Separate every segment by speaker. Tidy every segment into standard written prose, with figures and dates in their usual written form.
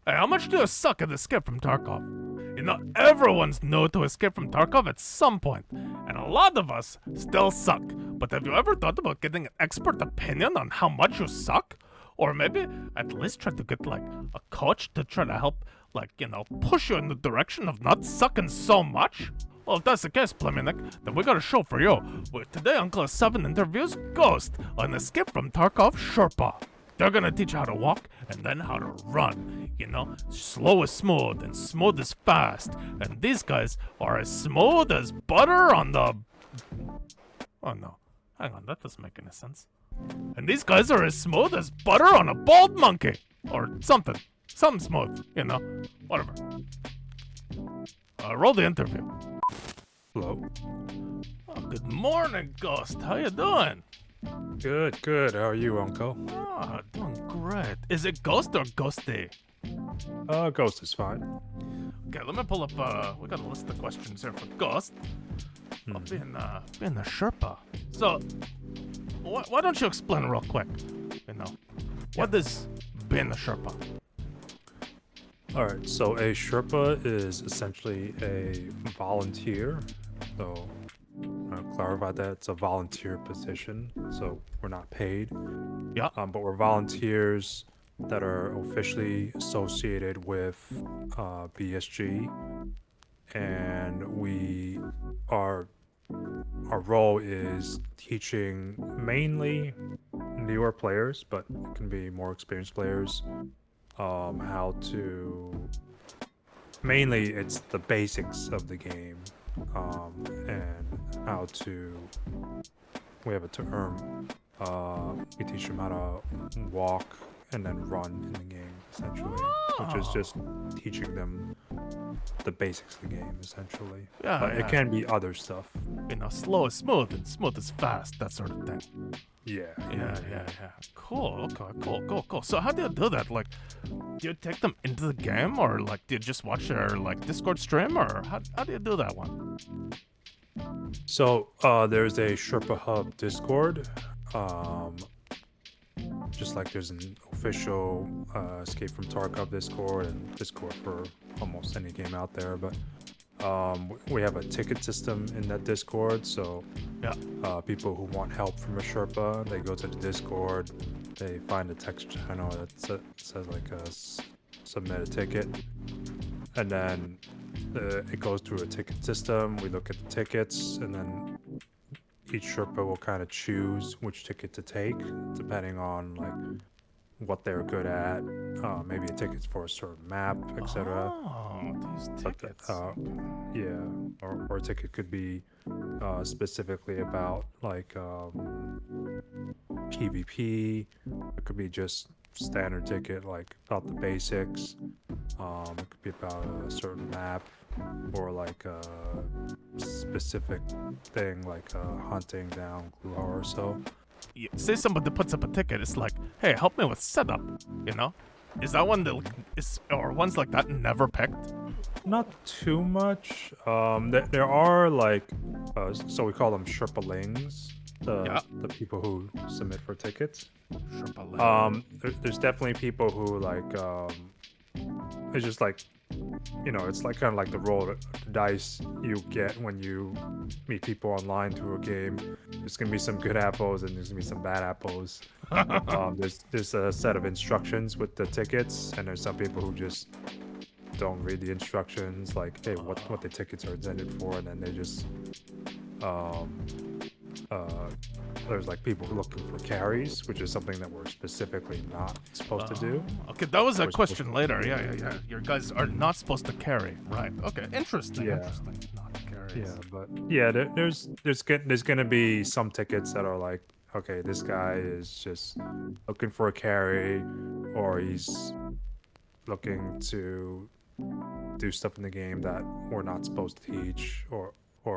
Speaker 1: Hey, how much do you suck at Escape from Tarkov? You know, everyone's new to Escape from Tarkov at some point, and a lot of us still suck. But have you ever thought about getting an expert opinion on how much you suck? Or maybe at least try to get like a coach to try to help, like, you know, push you in the direction of not sucking so much? Well, if that's the case, Pleminik, then we got a show for you. Today on Class 7 interviews Ghost on Escape from Tarkov Sherpa. They're gonna teach you how to walk and then how to run. You know, slow is smooth and smooth is fast. And these guys are as smooth as butter on the... Oh no, hang on, that doesn't make any sense. And these guys are as smooth as butter on a bald monkey. Or something. Something smooth, you know, whatever. Roll the interview.
Speaker 2: Hello.
Speaker 1: Oh, good morning, Ghost. How you doing?
Speaker 2: Good, good. How are you, Uncle?
Speaker 1: Oh, doing great. Is it Ghost or Ghosty?
Speaker 2: Ghost is fine.
Speaker 1: Okay, let me pull up, we got a list of questions here for Ghost. Being a Sherpa. So, why don't you explain real quick, you know, what is being a Sherpa?
Speaker 2: Alright, so a Sherpa is essentially a volunteer. So, I'll clarify that it's a volunteer position, so we're not paid.
Speaker 1: Yeah.
Speaker 2: But we're volunteers that are officially associated with BSG, and our role is teaching mainly newer players, but it can be more experienced players, how to... Mainly, it's the basics of the game, and how to... We have a term. We teach them how to walk and then run in the game, essentially, which is just teaching them the basics of the game, essentially.
Speaker 1: Yeah,
Speaker 2: But it can be other stuff.
Speaker 1: You know, slow is smooth and smooth is fast, that sort of thing.
Speaker 2: Yeah.
Speaker 1: Yeah. Cool, okay, cool. So how do you do that? Like, do you take them into the game, or like, do you just watch their like Discord stream, or how do you do that one?
Speaker 2: So, there's a Sherpa Hub Discord. Just like there's an official Escape from Tarkov Discord and Discord for almost any game out there, but we have a ticket system in that Discord, so
Speaker 1: Yeah.
Speaker 2: people who want help from a Sherpa, they go to the Discord, they find a text channel that says like submit a ticket, and then it goes through a ticket system. We look at the tickets, and then each Sherpa will kind of choose which ticket to take, depending on like what they're good at. Maybe a ticket's for a certain map, etc.
Speaker 1: Oh, these tickets.
Speaker 2: Yeah, or a ticket could be specifically about like PvP. It could be just standard ticket, like about the basics. It could be about a certain map, or like a specific thing, like hunting down Gluhar or so.
Speaker 1: Say somebody puts up a ticket, it's like, hey, help me with setup, you know? Is that one that is, or ones like that never picked?
Speaker 2: Not too much. There are like, so we call them Sherpalings, the people who submit for tickets. There's definitely people who like, it's just like, you know, it's like kind of like the roll of the dice you get when you meet people online through a game. There's gonna be some good apples and there's gonna be some bad apples. There's a set of instructions with the tickets, and there's some people who just don't read the instructions, like, hey, what the tickets are intended for, and then they just there's like people looking for carries, which is something that we're specifically not supposed to do.
Speaker 1: Okay, that was a question later. Yeah. Your guys are not supposed to carry, right? Okay, interesting. Not carries.
Speaker 2: Yeah, but yeah, there's gonna be some tickets that are like, okay, this guy is just looking for a carry, or he's looking to do stuff in the game that we're not supposed to teach, or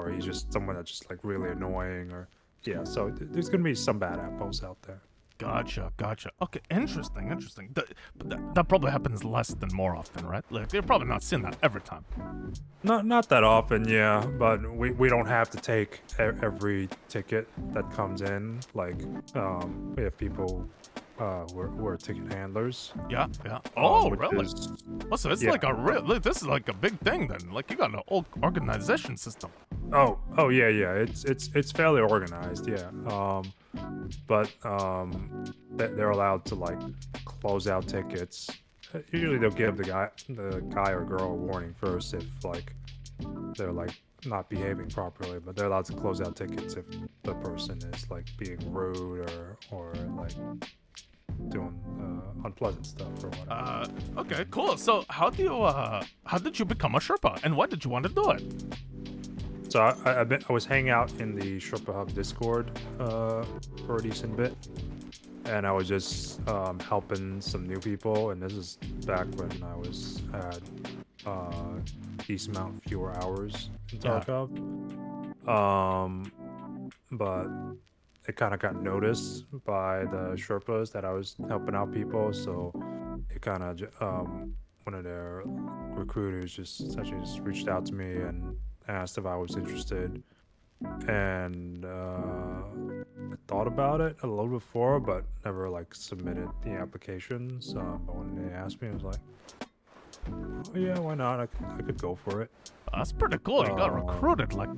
Speaker 2: he's just someone that's just like really annoying, or yeah, so there's gonna be some bad apples out there.
Speaker 1: Gotcha. Okay, interesting. That probably happens less than more often, right? Like, you're probably not seeing that every time.
Speaker 2: Not that often, yeah, but we don't have to take every ticket that comes in. Like, we have people who are ticket handlers.
Speaker 1: Yeah, yeah. Oh,
Speaker 2: Which
Speaker 1: really?
Speaker 2: is
Speaker 1: Oh, so it's
Speaker 2: yeah.
Speaker 1: like a real. This is like a big thing then. Like you got an old organization system.
Speaker 2: Oh yeah, yeah. It's fairly organized, yeah. But they're allowed to like close out tickets. Usually they'll give the guy or girl a warning first if like they're like not behaving properly, but they're allowed to close out tickets if the person is like being rude or like doing unpleasant stuff or whatever.
Speaker 1: Okay, cool. So how did you become a Sherpa, and why did you want to do it?
Speaker 2: So I was hanging out in the Sherpa Hub Discord for a decent bit, and I was just helping some new people. And this is back when I had decent amount fewer hours in Tarkov. But it kind of got noticed by the Sherpas that I was helping out people, so it kind of one of their recruiters just essentially just reached out to me and asked if I was interested, and I thought about it a little before, but never like submitted the applications. But when they asked me, I was like, oh, yeah, why not? I could go for it.
Speaker 1: That's pretty cool. You got recruited like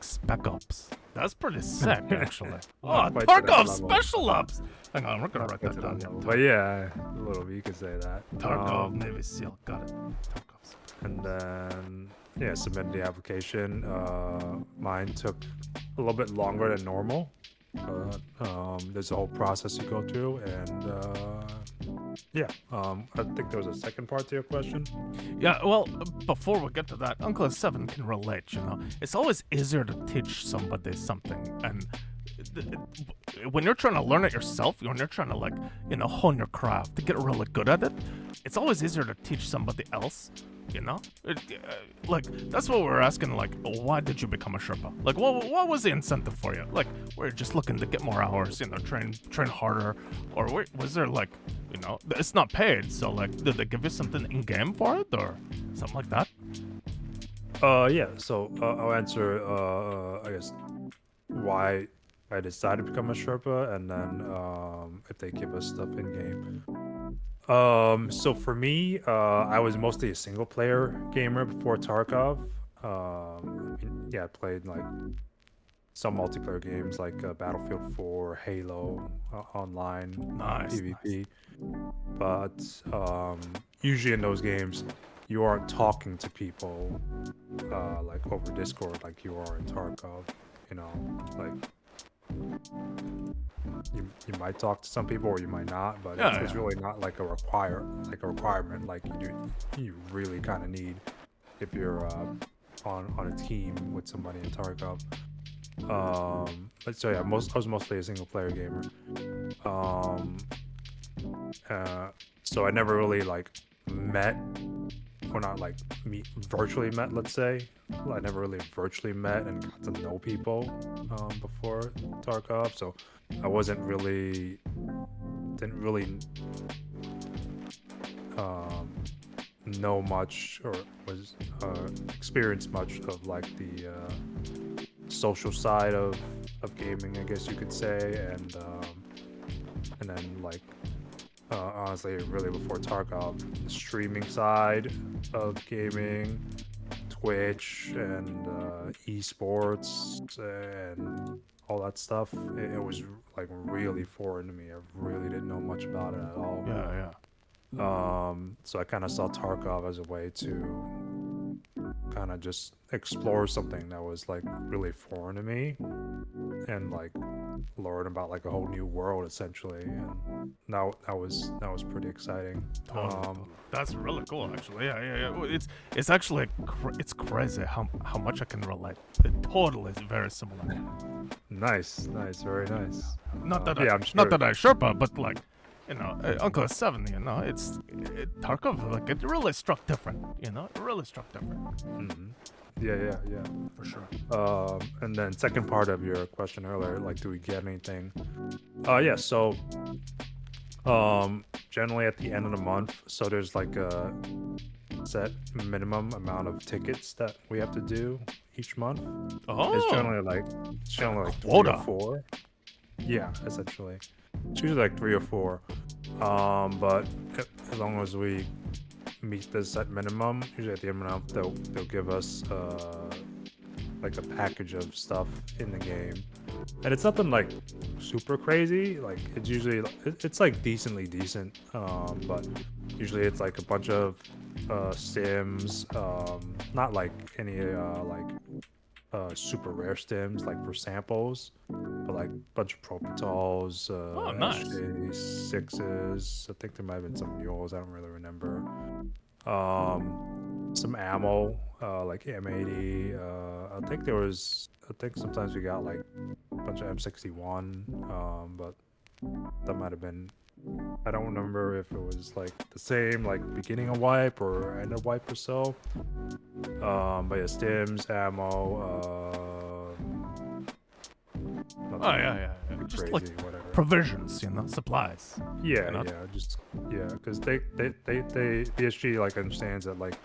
Speaker 1: Spec Ops. That's pretty sick, actually. Oh,
Speaker 2: Not quite to that
Speaker 1: Tarkov
Speaker 2: level.
Speaker 1: Special Ops. Hang on, we're gonna
Speaker 2: Not
Speaker 1: write
Speaker 2: quite
Speaker 1: that
Speaker 2: to
Speaker 1: down.
Speaker 2: level. But yeah, a little bit, you could say that.
Speaker 1: Tarkov Navy SEAL. Got it. Tarkov.
Speaker 2: And then yeah, submitted the application. Mine took a little bit longer than normal. There's a whole process you go through, and yeah, I think there was a second part to your question.
Speaker 1: Yeah, well, before we get to that, Uncle 7 can relate, you know. It's always easier to teach somebody something, and when you're trying to learn it yourself, when you're trying to, like, you know, hone your craft, to get really good at it, it's always easier to teach somebody else, you know? Like, that's what we're asking, like, why did you become a Sherpa? Like, what was the incentive for you? Like, were you just looking to get more hours, you know, train harder? Or was there, like, you know, it's not paid, so, like, did they give you something in-game for it, or something like that?
Speaker 2: Yeah, so I'll answer, I guess, why I decided to become a Sherpa, and then if they give us stuff in game. So for me, I was mostly a single player gamer before Tarkov. I mean, yeah, I played like some multiplayer games like Battlefield 4, Halo, online,
Speaker 1: Nice,
Speaker 2: PvP. But usually in those games, you aren't talking to people like over Discord like you are in Tarkov. You know, like you might talk to some people or you might not, but it's really not like a requirement like you really kind of need if you're on a team with somebody in Tarkov. But so yeah, I was mostly a single player gamer. So I never really like met, or not like virtually met, let's say. I never really virtually met and got to know people before Tarkov, so I didn't really know much or was experienced much of like the social side of gaming, I guess you could say, and then like honestly really before Tarkov, the streaming side of gaming, Twitch and esports and all that stuff, it was like really foreign to me. I really didn't know much about it at all.
Speaker 1: Yeah.
Speaker 2: So I kind of saw Tarkov as a way to kind of just explore something that was like really foreign to me and like learn about like a whole new world essentially, and that was pretty exciting.
Speaker 1: That's really cool, actually. Yeah. Well, it's actually it's crazy how much I can relate. It totally is very similar.
Speaker 2: Nice, very nice.
Speaker 1: Not that
Speaker 2: yeah,
Speaker 1: I,
Speaker 2: I'm sure.
Speaker 1: not that I Sherpa, but like, you know, Uncle 7, you know, Tarkov, like, it really struck different, you know, it really struck different.
Speaker 2: Mm-hmm. Yeah.
Speaker 1: For sure.
Speaker 2: And then second part of your question earlier, like, do we get anything? Yeah, so generally at the end of the month, so there's like a set minimum amount of tickets that we have to do each month.
Speaker 1: Oh,
Speaker 2: It's generally like 3
Speaker 1: quota.
Speaker 2: or 4. Yeah, essentially. It's usually like 3 or 4. But as long as we meet the set minimum, usually at the end of the month they'll give us like a package of stuff in the game, and it's nothing like super crazy. Like it's usually it's like decently decent, but usually it's like a bunch of stims, not like any super rare stims like for samples, but like a bunch of propitals,
Speaker 1: Oh, nice.
Speaker 2: SJ6s. I think there might have been some mules. I don't really remember. Some ammo, like M80. I think sometimes we got like a bunch of M61, but that might have been. I don't remember if it was like the same like beginning of wipe or end of wipe or so. But yeah, stims, ammo,
Speaker 1: Oh yeah. Just
Speaker 2: crazy,
Speaker 1: like
Speaker 2: whatever.
Speaker 1: provisions, supplies.
Speaker 2: Yeah,
Speaker 1: know?
Speaker 2: because they BSG like understands that like,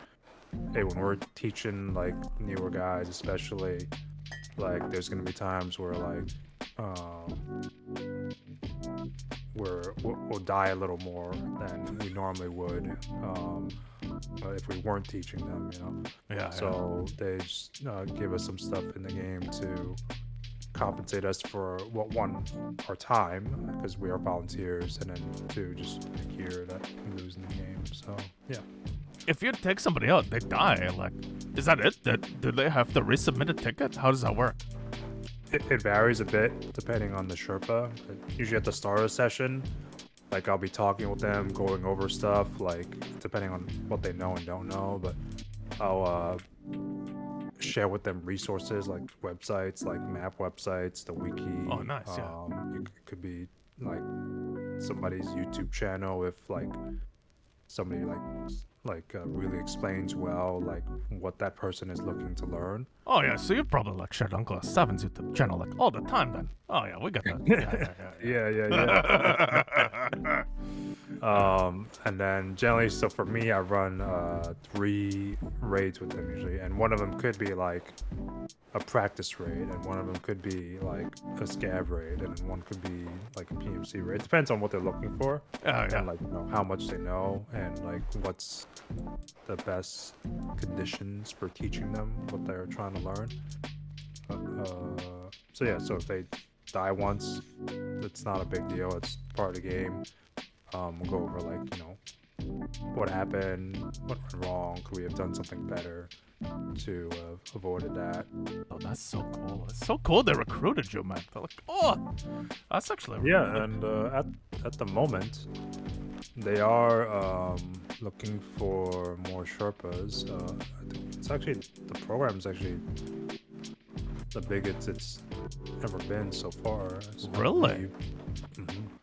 Speaker 2: hey, when we're teaching like newer guys, especially, like there's gonna be times where like, we'll die a little more than we normally would, if we weren't teaching them,
Speaker 1: Yeah.
Speaker 2: So they just give us some stuff in the game to compensate us for our time, because we are volunteers, and then to just make gear that we lose in the game. So yeah.
Speaker 1: If you take somebody out, they die. Like, is that it? Do they have to resubmit a ticket? How does that work?
Speaker 2: It varies a bit depending on the Sherpa. Usually at the start of the session, like I'll be talking with them, going over stuff, like depending on what they know and don't know, but I'll share with them resources like websites, like map websites, the wiki.
Speaker 1: Oh, nice, yeah.
Speaker 2: It could be like somebody's YouTube channel if like somebody really explains well like what that person is looking to learn.
Speaker 1: Oh yeah, so you've probably like shared Uncle Seven's YouTube channel like all the time then. Oh yeah, we got that.
Speaker 2: Yeah. And then generally, so for me, I run 3 raids with them usually, and one of them could be like a practice raid, and one of them could be like a scav raid, and then one could be like a PMC raid. It depends on what they're looking for, and like how much they know, and like what's the best conditions for teaching them what they're trying to learn. So yeah, so if they die once, it's not a big deal. It's part of the game. We'll go over like, what happened, what went wrong, could we have done something better to have avoided that.
Speaker 1: Oh, that's so cool. It's so cool they recruited you, man. They're like, oh, that's actually really
Speaker 2: And at the moment, they are looking for more Sherpas. I think it's actually, the program's actually the biggest it's ever been so far. So
Speaker 1: Really?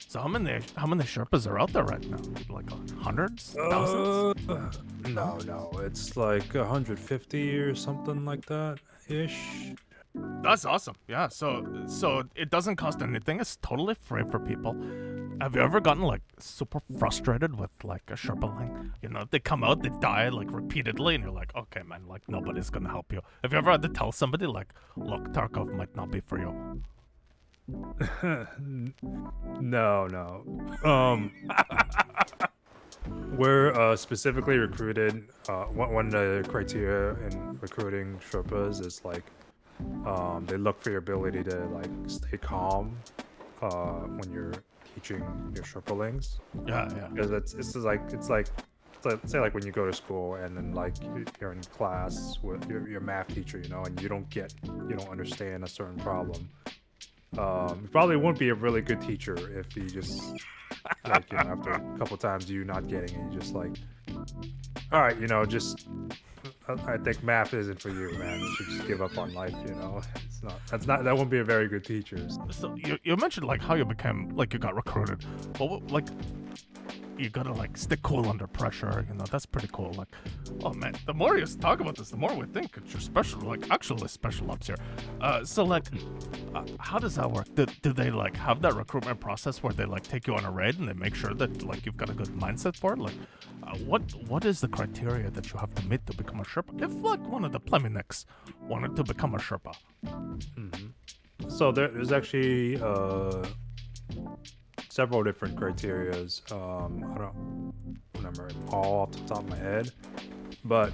Speaker 1: So how many Sherpas are out there right now? Like hundreds, thousands?
Speaker 2: No, it's like 150 or something like that ish.
Speaker 1: That's awesome. Yeah. So it doesn't cost anything. It's totally free for people. Have you ever gotten like super frustrated with like a Sherpaling? They come out, they die like repeatedly, and you're like, okay, man, like nobody's gonna help you. Have you ever had to tell somebody like, look, Tarkov might not be for you?
Speaker 2: No. We're specifically recruited. One of the criteria in recruiting Sherpas is like, they look for your ability to like stay calm when you're teaching your Sherpalings.
Speaker 1: Yeah.
Speaker 2: Because it's like say like when you go to school and then like you're in class with your math teacher, and you don't understand a certain problem. You probably wouldn't be a really good teacher if you just like, after a couple times you not getting it, you just like, all right, I think math isn't for you, man. You should just give up on life, that won't be a very good teacher.
Speaker 1: So you mentioned like how you became like you got recruited. Well, like you gotta like stick cool under pressure. That's pretty cool. Like, oh man, the more you talk about this, the more we think it's your special, like actually special ops here. So like, how does that work? Do they like have that recruitment process where they like take you on a raid and they make sure that like you've got a good mindset for it? Like, what is the criteria that you have to meet to become a Sherpa? If like one of the Pleminiks wanted to become a Sherpa.
Speaker 2: So there's actually several different criterias. I don't remember it all off the top of my head, but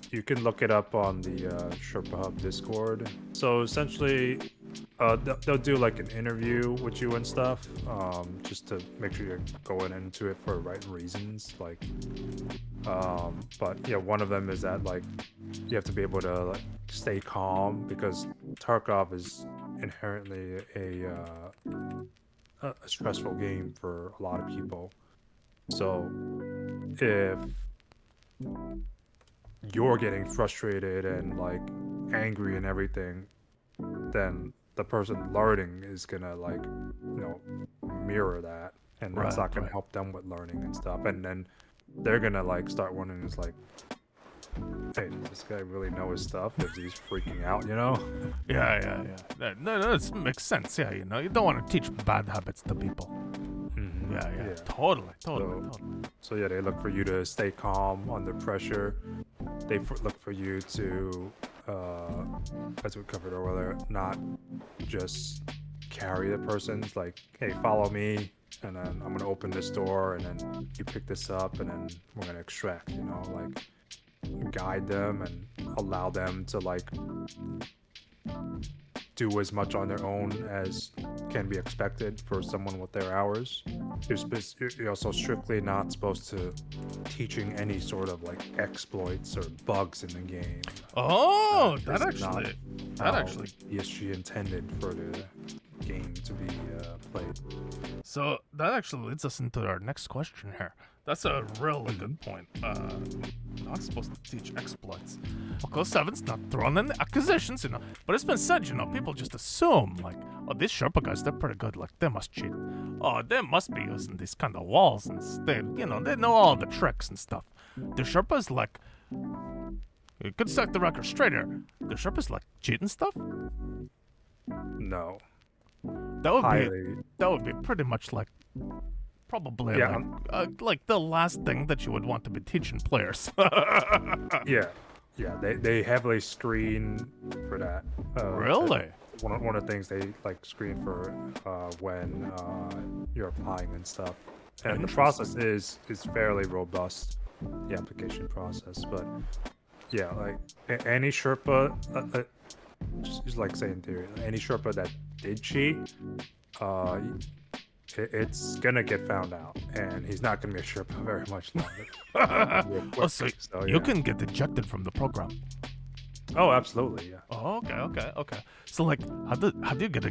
Speaker 2: you can look it up on the Sherpa Hub Discord. So essentially, they'll do like an interview with you and stuff, just to make sure you're going into it for the right reasons. Like, but yeah, one of them is that like you have to be able to like stay calm because Tarkov is inherently a stressful game for a lot of people. So if you're getting frustrated and like angry and everything, then the person learning is gonna like, mirror that, and that's not gonna help them with learning and stuff. And then they're gonna like start wondering, it's like, hey, does this guy really know his stuff? If he's freaking out,
Speaker 1: Yeah. No, that makes sense. Yeah, you don't want to teach bad habits to people.
Speaker 2: Mm-hmm.
Speaker 1: Yeah. Totally.
Speaker 2: So yeah, they look for you to stay calm under pressure. They look for you to, as we covered earlier, not just carry the person. It's like, hey, follow me, and then I'm gonna open this door, and then you pick this up, and then we're gonna extract. Like guide them and allow them to like do as much on their own as can be expected for someone with their hours. You're also strictly not supposed to teaching any sort of like exploits or bugs in the game.
Speaker 1: Oh,
Speaker 2: that
Speaker 1: actually
Speaker 2: BSG intended for the game to be played.
Speaker 1: So that actually leads us into our next question here. That's a really good point. Not supposed to teach exploits. Well, Ghost7's not throwing in accusations, but it's been said, people just assume, like, oh, these Sherpa guys, they're pretty good, like, they must cheat. Oh, they must be using these kind of walls, and they know all the tricks and stuff. The Sherpas, like, you could set the record straight here. The Sherpas, like, cheating stuff?
Speaker 2: No.
Speaker 1: That would be pretty much like probably like the last thing that you would want to be teaching players.
Speaker 2: Yeah, they heavily screen for that.
Speaker 1: Really?
Speaker 2: One of the things they like screen for when you're applying and stuff. And the process is fairly robust, the application process. But yeah, like any Sherpa, just like saying theory, any Sherpa that did cheat, it's gonna get found out, and he's not gonna be a Sherpa very much longer.
Speaker 1: So you can get ejected from the program.
Speaker 2: Oh, absolutely, yeah.
Speaker 1: Oh, okay. So like, how do you get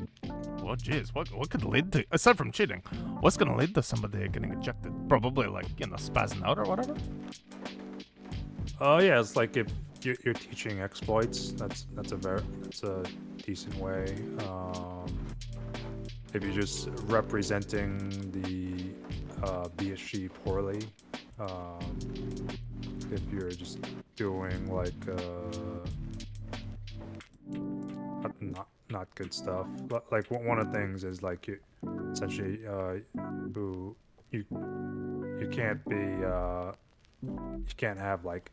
Speaker 1: well, geez, what could lead to, aside from cheating, what's gonna lead to somebody getting ejected? Probably like, spazzing out or whatever?
Speaker 2: Yeah, it's like if you're teaching exploits, that's a decent way. If you're just representing the BSG poorly, if you're just doing like not good stuff, like one of the things is like you essentially you can't be you can't have like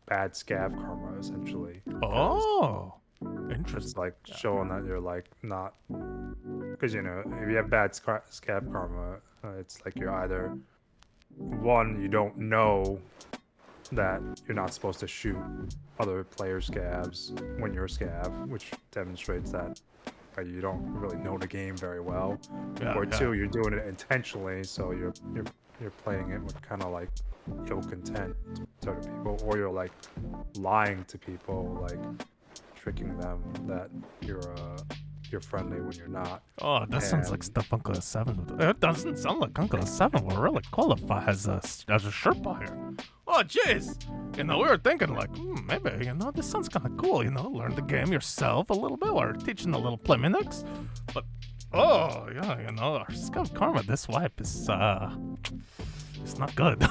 Speaker 2: bad scav karma essentially.
Speaker 1: Oh, interesting.
Speaker 2: It's like showing that you're like not, because if you have bad scav karma, it's like you're either one, you don't know that you're not supposed to shoot other player scavs when you're a scav, which demonstrates that you don't really know the game very well, or two, you're doing it intentionally, so you're playing it with kind of like ill content to other people, or you're like lying to people, like tricking them that you're friendly when you're not.
Speaker 1: Oh, that sounds like stuff Uncle S7 would do. It doesn't sound like Uncle S7 will really qualify as a Sherpa here. Oh, jeez. We were thinking like, maybe, this sounds kind of cool, learn the game yourself a little bit, or teaching a little play minutes. But, our Scav Karma, this wipe is, it's not good.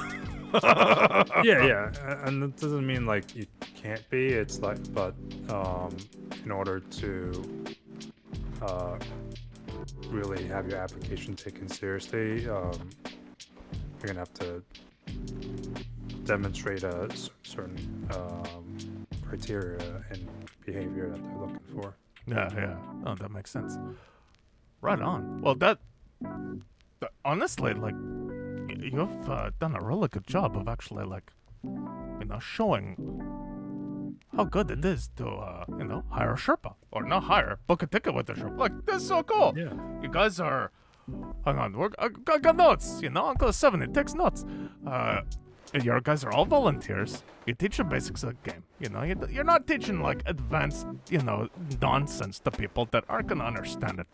Speaker 2: yeah, and it doesn't mean like you can't be. It's like, but in order to really have your application taken seriously, you're gonna have to demonstrate a certain criteria and behavior that they're looking for.
Speaker 1: Yeah. Oh, that makes sense. Right on. Well, that But honestly, like, you've done a really good job of actually, like, showing how good it is to, hire a Sherpa. Or not hire, book a ticket with a Sherpa. Like, this is so cool.
Speaker 2: Yeah.
Speaker 1: You guys are... Hang on, I got notes, Uncle 7, it takes notes. Your guys are all volunteers. You teach the basics of the game. You're not teaching, like, advanced, nonsense to people that aren't gonna understand it.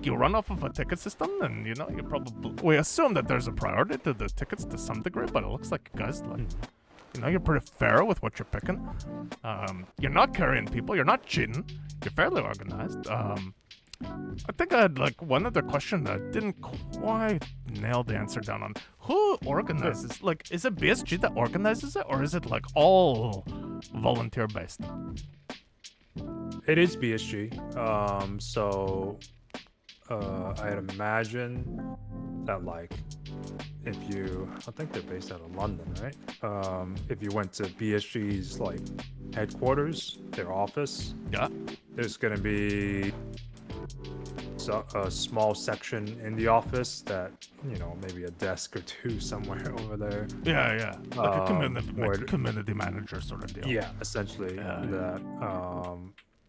Speaker 1: You run off of a ticket system, and you probably we assume that there's a priority to the tickets to some degree, but it looks like you guys you're pretty fair with what you're picking. You're not carrying people, you're not cheating, you're fairly organized. I think I had like one other question that I didn't quite nail the answer down on. Who organizes? Like, is it BSG that organizes it, or is it like all volunteer based?
Speaker 2: It is BSG. So I'd imagine that, like, I think they're based out of London, right? If you went to BSG's like headquarters, their office,
Speaker 1: Yeah.
Speaker 2: there's gonna be a small section in the office that, maybe a desk or two somewhere over there.
Speaker 1: Yeah. Like a
Speaker 2: Or-
Speaker 1: community manager sort of deal.
Speaker 2: Yeah, essentially
Speaker 1: Yeah.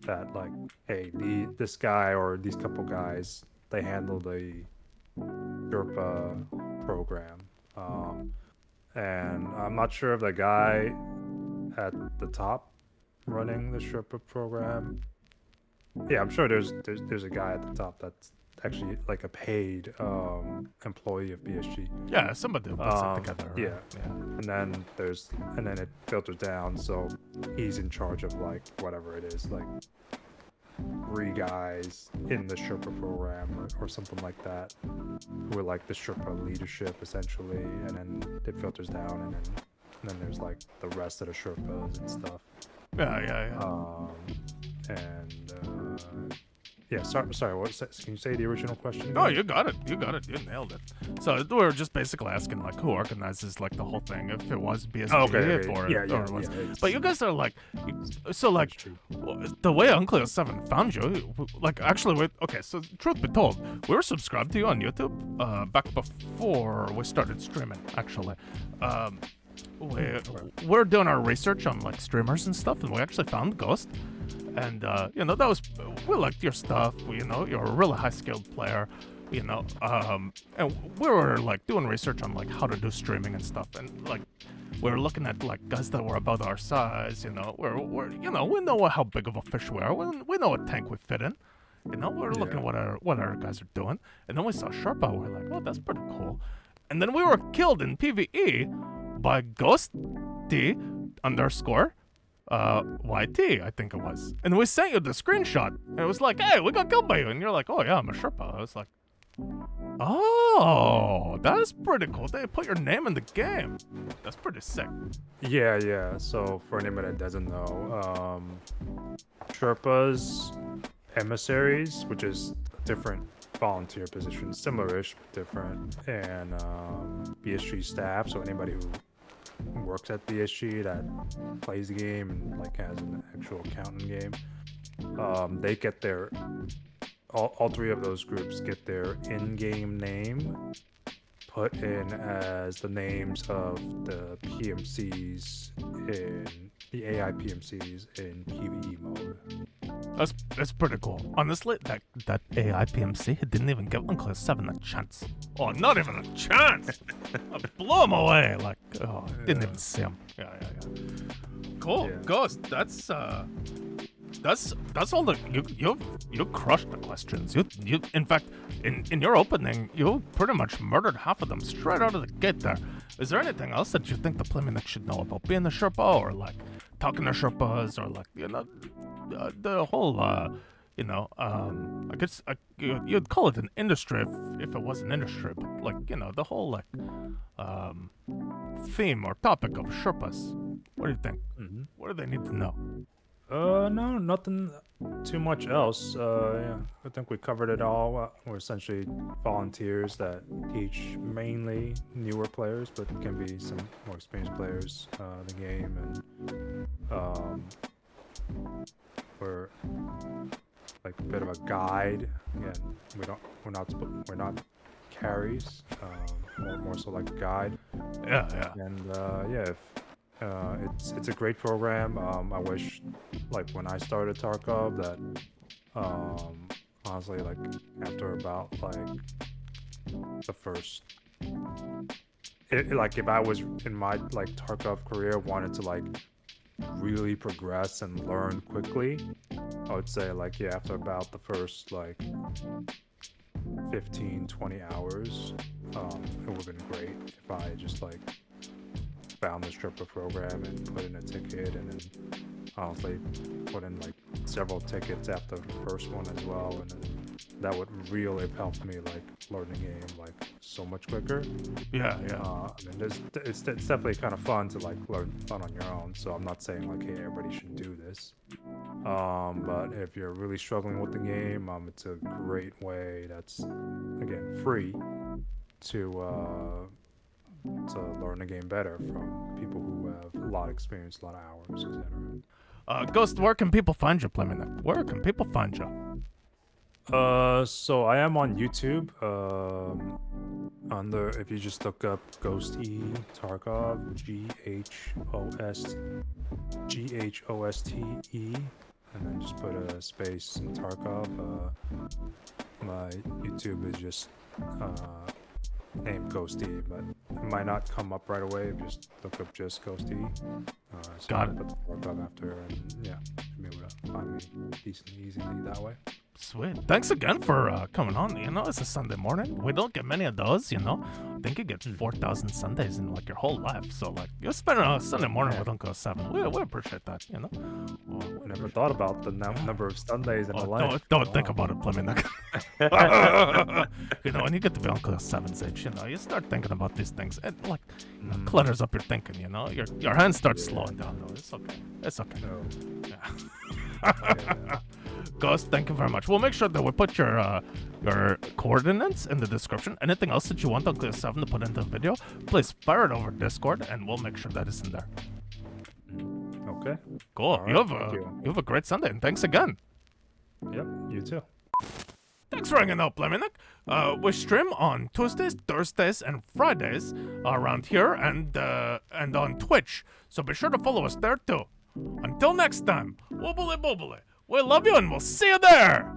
Speaker 2: that like, hey, this guy or these couple guys, they handle the Sherpa program, and I'm not sure if the guy at the top running the Sherpa program. Yeah, I'm sure there's a guy at the top that's actually like a paid employee of BSG.
Speaker 1: Yeah, somebody puts it together. Right?
Speaker 2: Yeah. And then it filters down, so he's in charge of like whatever it is, like 3 guys in the Sherpa program or something like that, who are like the Sherpa leadership essentially, and then it filters down, and then there's like the rest of the Sherpas and stuff.
Speaker 1: Yeah.
Speaker 2: Yeah, sorry. Can you say the original question again?
Speaker 1: No, you got it. You nailed it. So we were just basically asking like who organizes like the whole thing. If it was BSG, But you guys are like, so like, the way Uncle 7 found you, like actually, so truth be told, we were subscribed to you on YouTube back before we started streaming. Actually, we're doing our research on like streamers and stuff, and we actually found Ghost. And that was, we liked your stuff. You're a really high skilled player. And we were like doing research on like how to do streaming and stuff. And like we were looking at like guys that were about our size. We're we know how big of a fish we are. We know what tank we fit in. We're looking at what our guys are doing. And then we saw Sherpa. We're like, oh, that's pretty cool. And then we were killed in PvE by Ghosty _. YT, I think it was. And we sent you the screenshot. And it was like, hey, we got killed by you. And you're like, oh yeah, I'm a Sherpa. I was like, oh, that's pretty cool. They put your name in the game. That's pretty sick.
Speaker 2: Yeah. So for anybody that doesn't know, Sherpas, emissaries, which is a different volunteer position, similar-ish, but different, and BSG staff. So anybody who works at BSG that plays the game and like has an actual account in the game, they get their all 3 of those groups get their in-game name put in as the names of the PMCs in the AI PMCs in PvE mode.
Speaker 1: That's pretty cool. Honestly, that AI PMC didn't even give Uncle 7 a chance. Oh, not even a chance! I blew him away. Like, didn't even see him. Yeah. Cool.
Speaker 2: Yeah.
Speaker 1: Ghost, that's all the you crushed the questions. You in fact in your opening you pretty much murdered half of them straight out of the gate there. Is there anything else that you think the Playmanik should know about being a Sherpa, or like talking to Sherpas, or like the whole I guess you'd call it an industry if it was an industry, but like the whole like theme or topic of Sherpas. What do you think?
Speaker 2: Mm-hmm.
Speaker 1: What do they need to know?
Speaker 2: No, nothing too much else. Yeah, I think we covered it all. We're essentially volunteers that teach mainly newer players, but it can be some more experienced players the game, and we're like a bit of a guide. Again, we're not carries. More so like a guide.
Speaker 1: Yeah.
Speaker 2: And yeah, if, it's a great program. I wish, like when I started Tarkov, that honestly, like after about like the first, like if I was in my like Tarkov career, wanted to like really progress and learn quickly, I would say like yeah, after about the first like 15-20 hours, it would have been great if I just like found the Sherpa program and put in a ticket, and then honestly put in like several tickets after the first one as well, and then that would really have helped me like learn the game like so much quicker.
Speaker 1: Yeah.
Speaker 2: I mean, it's definitely kind of fun to like learn on your own. So I'm not saying like, hey, everybody should do this. But if you're really struggling with the game, it's a great way that's again free to learn the game better from people who have a lot of experience, a lot of hours, etc.
Speaker 1: Ghost, where can people find you, Playman? Where can people find you?
Speaker 2: So I am on YouTube. If you just look up Ghosty Tarkov, GHOSTE, and then just put a space in Tarkov. My YouTube is just named Ghosty, but it might not come up right away. Just look up just Ghosty. So
Speaker 1: Got it.
Speaker 2: put the Tarkov after, and yeah, you'll be able to find me decently easily that way.
Speaker 1: Sweet. Thanks again for coming on. You know, it's a Sunday morning. We don't get many of those, you know. I think you get 4,000 Sundays in like your whole life. So like, you spend a Sunday morning with Uncle 7. We appreciate that, you know.
Speaker 2: I never thought about the number of Sundays in a life.
Speaker 1: Don't think about it, Playman. You know, when you get to be Uncle 7's age, you know, you start thinking about these things. It like clutters up your thinking, you know. Your hands start slowing down though. It's okay. It's okay.
Speaker 2: No.
Speaker 1: Yeah. Ghost, thank you very much. We'll make sure that we put your coordinates in the description. Anything else that you want Uncle 7 to put into the video, please fire it over Discord, and we'll make sure that it's in there.
Speaker 2: Okay.
Speaker 1: Cool.
Speaker 2: Right,
Speaker 1: You
Speaker 2: thank
Speaker 1: have a great Sunday, and thanks again.
Speaker 2: Yep. You too.
Speaker 1: Thanks for hanging out, Pleminik. We stream on Tuesdays, Thursdays, and Fridays around here, and on Twitch. So be sure to follow us there too. Until next time, woobly boobly. We love you, and we'll see you there.